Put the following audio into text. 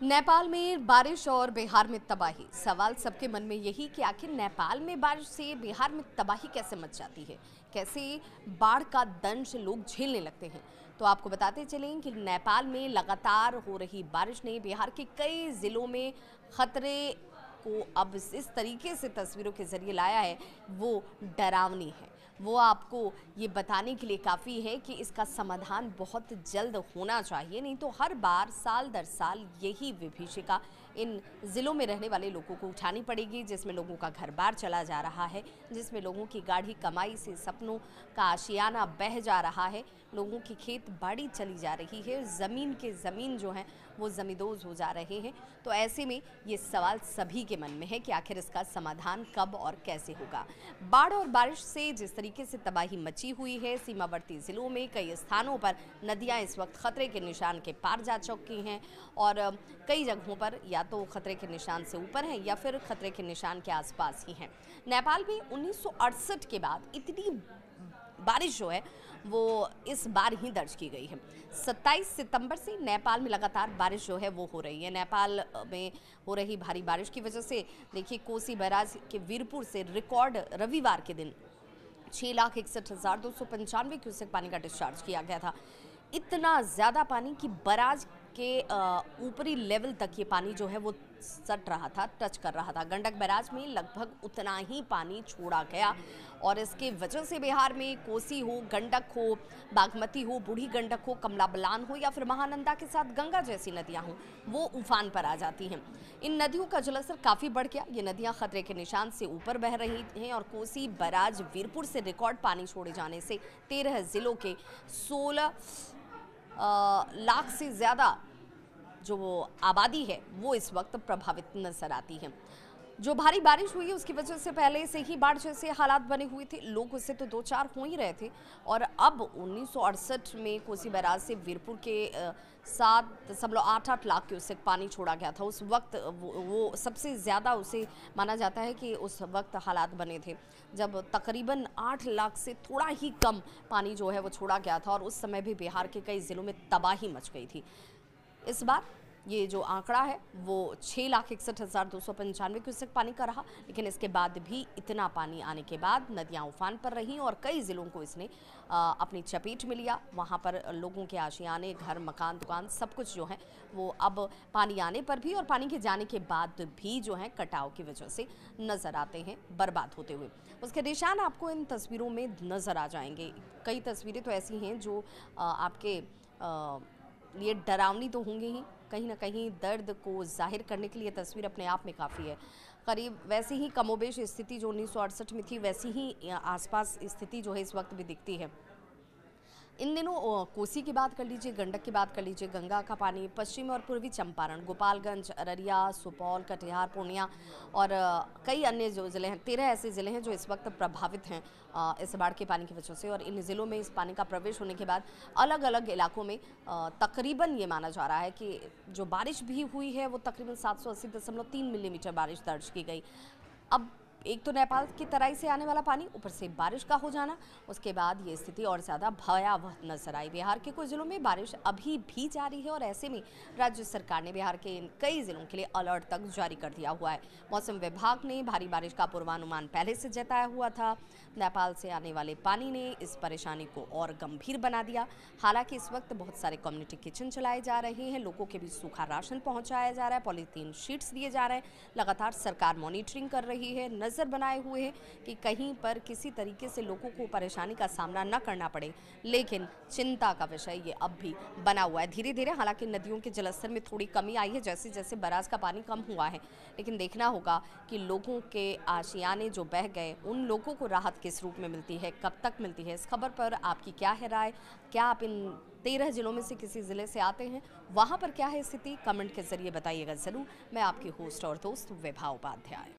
नेपाल में बारिश और बिहार में तबाही। सवाल सबके मन में यही कि आखिर नेपाल में बारिश से बिहार में तबाही कैसे मच जाती है, कैसे बाढ़ का दंश लोग झेलने लगते हैं। तो आपको बताते चलें कि नेपाल में लगातार हो रही बारिश ने बिहार के कई जिलों में खतरे को अब इस तरीके से तस्वीरों के जरिए लाया है, वो डरावनी है। वो आपको ये बताने के लिए काफ़ी है कि इसका समाधान बहुत जल्द होना चाहिए, नहीं तो हर बार साल दर साल यही विभीषिका इन ज़िलों में रहने वाले लोगों को उठानी पड़ेगी, जिसमें लोगों का घर बार चला जा रहा है, जिसमें लोगों की गाढ़ी कमाई से सपनों का आशियाना बह जा रहा है, लोगों की खेत बाड़ी चली जा रही है, ज़मीन के ज़मीन जो हैं वो ज़मींदोज़ हो जा रहे हैं। तो ऐसे में ये सवाल सभी के मन में है कि आखिर इसका समाधान कब और कैसे होगा। बाढ़ और बारिश से जिस तरीके से तबाही मची हुई है, सीमावर्ती जिलों में कई स्थानों पर नदियां इस वक्त खतरे के निशान के पार जा चुकी हैं और कई जगहों पर या तो खतरे के निशान से ऊपर हैं या फिर खतरे के निशान के आसपास ही हैं। नेपाल में 1968 के बाद इतनी बारिश जो है वो इस बार ही दर्ज की गई है। 27 सितंबर से नेपाल में लगातार बारिश जो है वो हो रही है। नेपाल में हो रही भारी बारिश की वजह से देखिए, कोसी बैराज के वीरपुर से रिकॉर्ड रविवार के दिन 6,61,295 क्यूसेक पानी का डिस्चार्ज किया गया था। इतना ज़्यादा पानी कि बराज के ऊपरी लेवल तक ये पानी जो है वो सट रहा था, टच कर रहा था। गंडक बैराज में लगभग उतना ही पानी छोड़ा गया और इसके वजह से बिहार में कोसी हो, गंडक हो, बागमती हो, बूढ़ी गंडक हो, कमला बलान हो या फिर महानंदा के साथ गंगा जैसी नदियां हों, वो उफान पर आ जाती हैं। इन नदियों का जलस्तर काफ़ी बढ़ गया। ये नदियां खतरे के निशान से ऊपर बह रही हैं और कोसी बैराज वीरपुर से रिकॉर्ड पानी छोड़े जाने से 13 जिलों के 16 लाख से ज़्यादा जो आबादी है वो इस वक्त प्रभावित नजर आती है। जो भारी बारिश हुई है उसकी वजह से पहले से ही बाढ़ जैसे हालात बने हुए थे, लोग उससे तो दो चार हो ही रहे थे। और अब 1968 में कोसी बैराज से वीरपुर के 7.88 लाख क्यूसेक पानी छोड़ा गया था। उस वक्त वो सबसे ज़्यादा उसे माना जाता है कि उस वक्त हालात बने थे जब तकरीबन 8 लाख से थोड़ा ही कम पानी जो है वो छोड़ा गया था और उस समय भी बिहार के कई ज़िलों में तबाही मच गई थी। इस बार ये जो आंकड़ा है वो 6,61,295 क्यूसेक पानी का रहा, लेकिन इसके बाद भी इतना पानी आने के बाद नदियां उफान पर रहीं और कई ज़िलों को इसने अपनी चपेट में लिया। वहां पर लोगों के आशियाने, घर, मकान, दुकान सब कुछ जो है वो अब पानी आने पर भी और पानी के जाने के बाद भी जो है कटाव की वजह से नज़र आते हैं बर्बाद होते हुए। उसके निशान आपको इन तस्वीरों में नज़र आ जाएंगे। कई तस्वीरें तो ऐसी हैं जो आपके लिए डरावनी तो होंगी ही, कहीं ना कहीं दर्द को जाहिर करने के लिए तस्वीर अपने आप में काफ़ी है। करीब वैसी ही कमोबेश स्थिति जो 1968 में थी वैसी ही आसपास स्थिति जो है इस वक्त भी दिखती है। इन दिनों कोसी की बात कर लीजिए, गंडक की बात कर लीजिए, गंगा का पानी पश्चिमी और पूर्वी चंपारण, गोपालगंज, अररिया, सुपौल, कटिहार, पूर्णिया और कई अन्य जो ज़िले हैं, 13 ऐसे ज़िले हैं जो इस वक्त प्रभावित हैं इस बाढ़ के पानी की वजह से। और इन ज़िलों में इस पानी का प्रवेश होने के बाद अलग अलग इलाकों में तकरीबन ये माना जा रहा है कि जो बारिश भी हुई है वो तकरीबन 780.3 मिलीमीटर बारिश दर्ज की गई। अब एक तो नेपाल की तराई से आने वाला पानी, ऊपर से बारिश का हो जाना, उसके बाद ये स्थिति और ज़्यादा भयावह नजर आई। बिहार के कुछ जिलों में बारिश अभी भी जारी है और ऐसे में राज्य सरकार ने बिहार के इन कई जिलों के लिए अलर्ट तक जारी कर दिया हुआ है। मौसम विभाग ने भारी बारिश का पूर्वानुमान पहले से जताया हुआ था। नेपाल से आने वाले पानी ने इस परेशानी को और गंभीर बना दिया। हालांकि इस वक्त बहुत सारे कम्युनिटी किचन चलाए जा रहे हैं, लोगों के बीच सूखा राशन पहुंचाया जा रहा है, पॉलीथीन शीट्स दिए जा रहे हैं। लगातार सरकार मॉनिटरिंग कर रही है, नज़र बनाए हुए हैं कि कहीं पर किसी तरीके से लोगों को परेशानी का सामना न करना पड़े। लेकिन चिंता का विषय ये अब भी बना हुआ है। धीरे धीरे हालांकि नदियों के जलस्तर में थोड़ी कमी आई है जैसे जैसे बराज का पानी कम हुआ है, लेकिन देखना होगा कि लोगों के आशियाने जो बह गए उन लोगों को राहत किस रूप में मिलती है, कब तक मिलती है। इस खबर पर आपकी क्या है राय? क्या आप इन 13 जिलों में से किसी ज़िले से आते हैं? वहाँ पर क्या है स्थिति? कमेंट के जरिए बताइएगा ज़रूर। मैं आपकी होस्ट और दोस्त विभा उपाध्याय।